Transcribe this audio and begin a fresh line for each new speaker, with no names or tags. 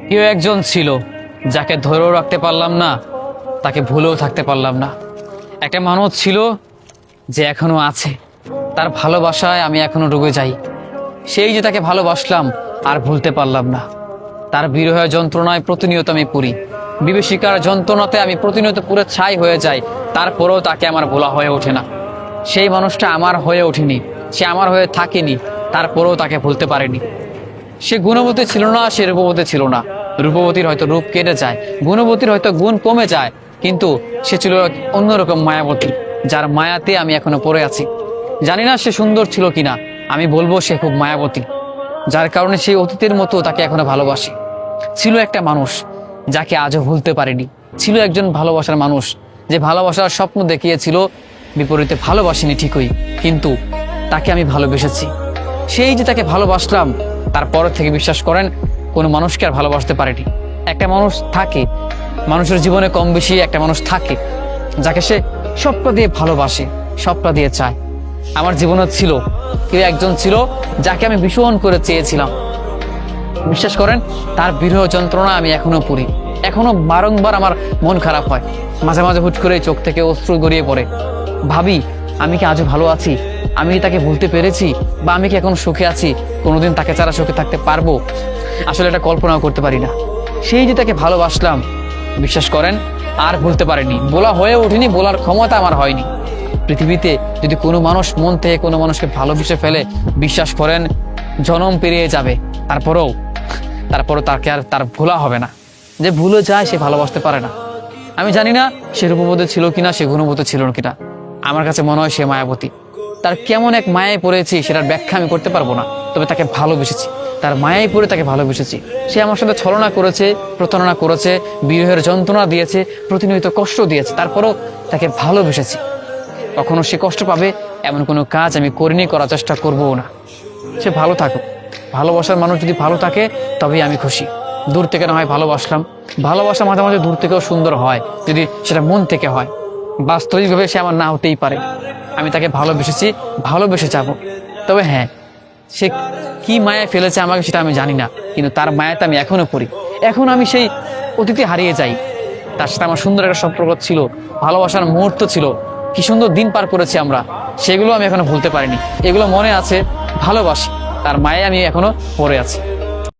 কেউ একজন ছিল যাকে ধরেও রাখতে পারলাম না, তাকে ভুলেও থাকতে পারলাম না। একটা মানুষ ছিল যে এখনো আছে, তার ভালোবাসায় আমি এখনো ডুবে যাই। সেই যে তাকে ভালোবাসলাম আর ভুলতে পারলাম না। তার বিরহের যন্ত্রণায় প্রতিনিয়ত আমি পুরি, বিভীষিকার যন্ত্রণাতে আমি প্রতিনিয়ত পুরো ছাই হয়ে যাই। তারপরেও তাকে আমার ভোলা হয়ে ওঠে না। সেই মানুষটা আমার হয়ে ওঠেনি, সে আমার হয়ে থাকেনি, তারপরেও তাকে ভুলতে পারেনি। সে গুণবতী ছিল না, সে রূপবতী ছিল না। রূপবতীর হয়তো রূপ কেটে যায়, গুণবতীর হয়তো গুণ কমে যায়, কিন্তু সে ছিল অন্যরকম মায়াবতী, যার মায়াতে আমি এখনো পড়ে আছি। জানি না সে সুন্দর ছিল কিনা, আমি বলবো সে খুব মায়াবতী, যার কারণে সেই অতীতের মতো তাকে এখনো ভালোবাসি। ছিল একটা মানুষ যাকে আজও ভুলতে পারিনি। ছিল একজন ভালোবাসার মানুষ যে ভালোবাসার স্বপ্ন দেখিয়েছিল, বিপরীতে ভালোবাসিনি ঠিকই, কিন্তু তাকে আমি ভালোবেসেছি। সেই যে তাকে ভালোবাসলাম, তারপর থেকে বিশ্বাস করেন কোনো মানুষকে আর ভালোবাসতে পারেনি। একটা মানুষ থাকে, মানুষের জীবনে কম বেশি একটা মানুষ থাকে যাকে সে সবটা দিয়ে ভালোবাসে, সবটা দিয়ে চায়। আমার জীবনে ছিল কেউ একজন ছিল যাকে আমি ভীষণ করে চেয়েছিলাম। বিশ্বাস করেন তার বিরহ যন্ত্রণা আমি এখনো পুরি, এখনো বারংবার আমার মন খারাপ হয়। মাঝে মাঝে হুট করে চোখ থেকে অশ্রু গড়িয়ে পড়ে। ভাবি আমি কি আজও ভালো আছি? আমি কি তাকে ভুলতে পেরেছি? বা আমি কি এখন সুখে আছি? কোনোদিন তাকে ছাড়া সুখে থাকতে পারবো? আসলে এটা কল্পনাও করতে পারি না। সেই যে তাকে ভালোবাসলাম, বিশ্বাস করেন আর ভুলতে পারিনি। বলা হয়ে ওঠেনি, বলার ক্ষমতা আমার হয়নি। পৃথিবীতে যদি কোনো মানুষ মন থেকে কোনো মানুষকে ভালোবেসে ফেলে, বিশ্বাস করেন জনম পেরিয়ে যাবে, তারপরেও তাকে আর তার ভোলা হবে না। যে ভুলে যায় সে ভালোবাসতে পারে না। আমি জানি না সে রূপবতী ছিল কিনা, সে গুণবতী ছিল কিনা। আমার কাছে মনে হয় সে মায়াবতী। তার কেমন এক মায়ায় পড়েছি সেটার ব্যাখ্যা আমি করতে পারবো না, তবে তাকে ভালোবেসেছি। তার মায়ায় পড়ে তাকে ভালোবেসেছি। সে আমার সাথে ছলনা করেছে, প্রতারণা করেছে, বিরহের যন্ত্রণা দিয়েছে, প্রতিনিয়ত কষ্ট দিয়েছে, তারপরেও তাকে ভালোবেসেছি। কখনো সে কষ্ট পাবে এমন কোনো কাজ আমি করিনি, করার চেষ্টা করবও না। সে ভালো থাকুক। ভালোবাসার মানুষ যদি ভালো থাকে তবেই আমি খুশি। দূর থেকে না হয় ভালোবাসলাম, ভালোবাসা মাঝে মাঝে দূর থেকেও সুন্দর হয় যদি সেটা মন থেকে হয়। বাস্তবিকভাবে সে আমার না হতেই পারে। আমি তাকে ভালোবেসেছি, ভালোবেসে যাবো। তবে হ্যাঁ, সে কি মায়ায় ফেলেছে আমাকে সেটা আমি জানি না, কিন্তু তার মায়াতে আমি এখনো পড়ি। এখন আমি সেই অতীতে হারিয়ে যাই। তার সাথে আমার সুন্দর একটা সম্পর্ক ছিল, ভালোবাসার মুহূর্ত ছিল, কি সুন্দর দিন পার করেছি আমরা, সেগুলো আমি এখনো ভুলতে পারিনি। এগুলো মনে আছে, ভালোবাসি, তার মায়ে আমি এখনো পড়ে আছি।